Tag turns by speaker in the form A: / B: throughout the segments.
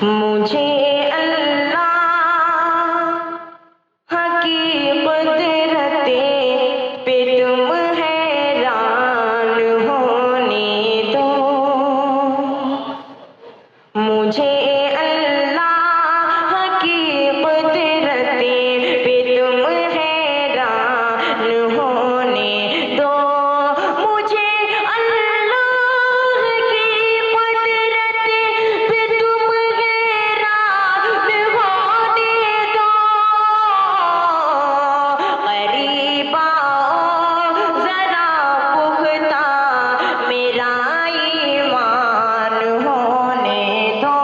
A: مجھے اللہ کی قدرت پہ تم حیران ہونے دو، مجھے اللہ کی قدرت پہ تم حیران ہونے دو، مجھے اللہ کی قدرت پہ تم حیران ہونے دو، قریب آؤ ذرا پختہ میرا ایمان ہونے دو،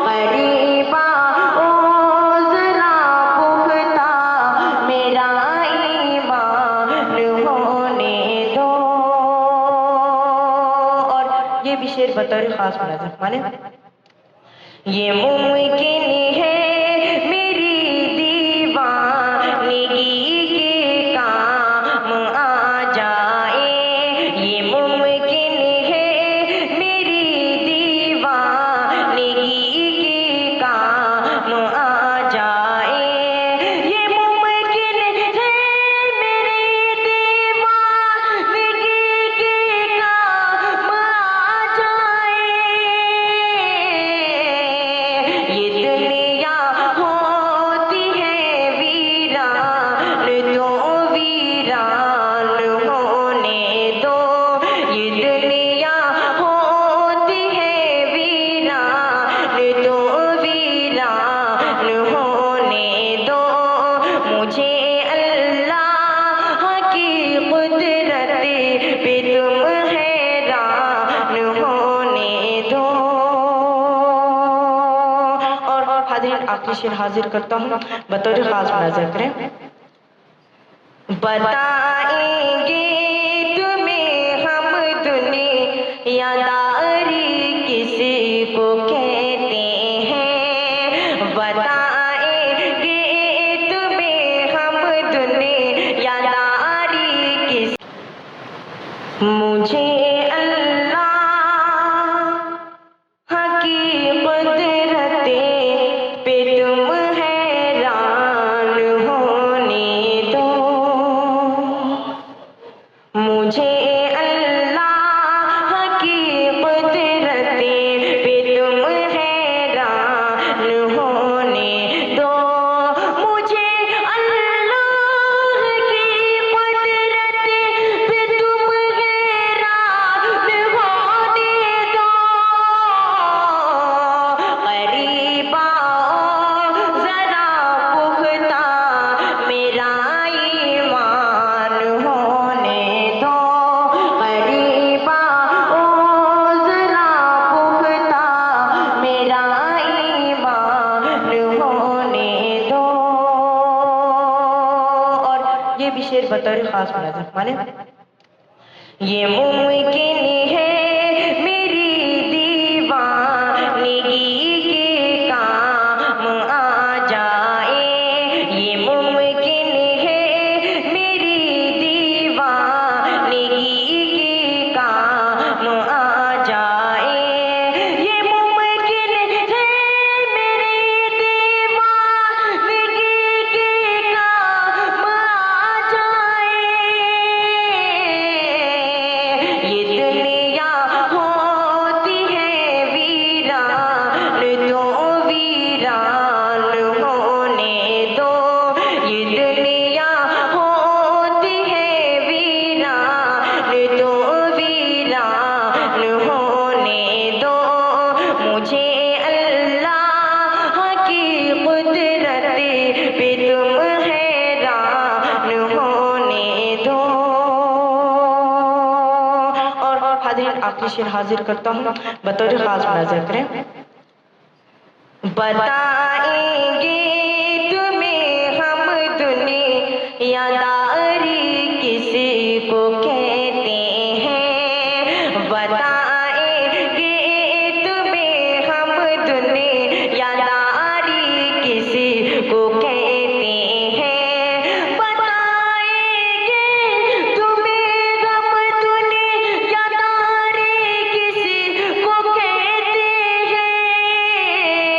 A: قریب آؤ ذرا پختہ میرا ایمان ہونے دو۔ اور یہ بھی شعر بطور خاص ملازم مانے، یہ ممکن ہے میری دیوانگی کے کام آ جائے، یہ ممکن ہے میری دیوانگی کے کام آ جائے، یہ ممکن ہے میری دیوانگی کے کام آ جائے، یہ دنیا ہوتی ہے ویران تو ویران ہونے دو، یہ دنیا ہوتی ہے ویران تو ویران ہونے دو، مجھے اللہ کی قدرت پہ تم حیران ہونے دو۔ اور حاضرین آخری شعر حاضر کرتا ہوں بطور خاص مناظر کریں۔ بتائیں گے تمہیں ہم دنیا داری کس کو کہتے ہیں، بتائیں گے تمہیں ہم دنیا داری کس، مجھے اللہ کی قدرت پہ تم حیران ہونے دو، مجھے اللہ کی قدرت پہ تم حیران ہونے دو، مجھے اللہ کی قدرت پہ تم حیران ہونے دو، قریب آؤ ذرا پختہ میرا ایمان ہونے دو، قریب آؤ ذرا پختہ میرا ایمان ہونے دو۔ اور یہ بھی شعر بطور خاص ملازم مانے، یہ ممکن ہے میری دیوانگی کے کام آ جائے، یہ ممکن ہے میری دیوانگی کے کام آ جائے، یہ ممکن ہے میری دیوانگی کے کام آ جائے، یہ دنیا ہوتی ہے ویران تو ویران ہونے دو، یہ دنیا ہوتی ہے ویران تو ویران ہونے دو، مجھے اللہ کی قدرت پہ تم حیران ہونے دو۔ اور حاضرین آخری شعر حاضر کرتا ہوں بطور خاص مناظر کریں۔ بتائیں گے تمہیں ہم دنیا داری کس کو کہتے ہیں، بتائیں گے تمہیں ہم دنیا داری کس کو کہتے ہیں، بتائیں گے تمہیں ہم دنیا داری کس کو کہتے ہیں،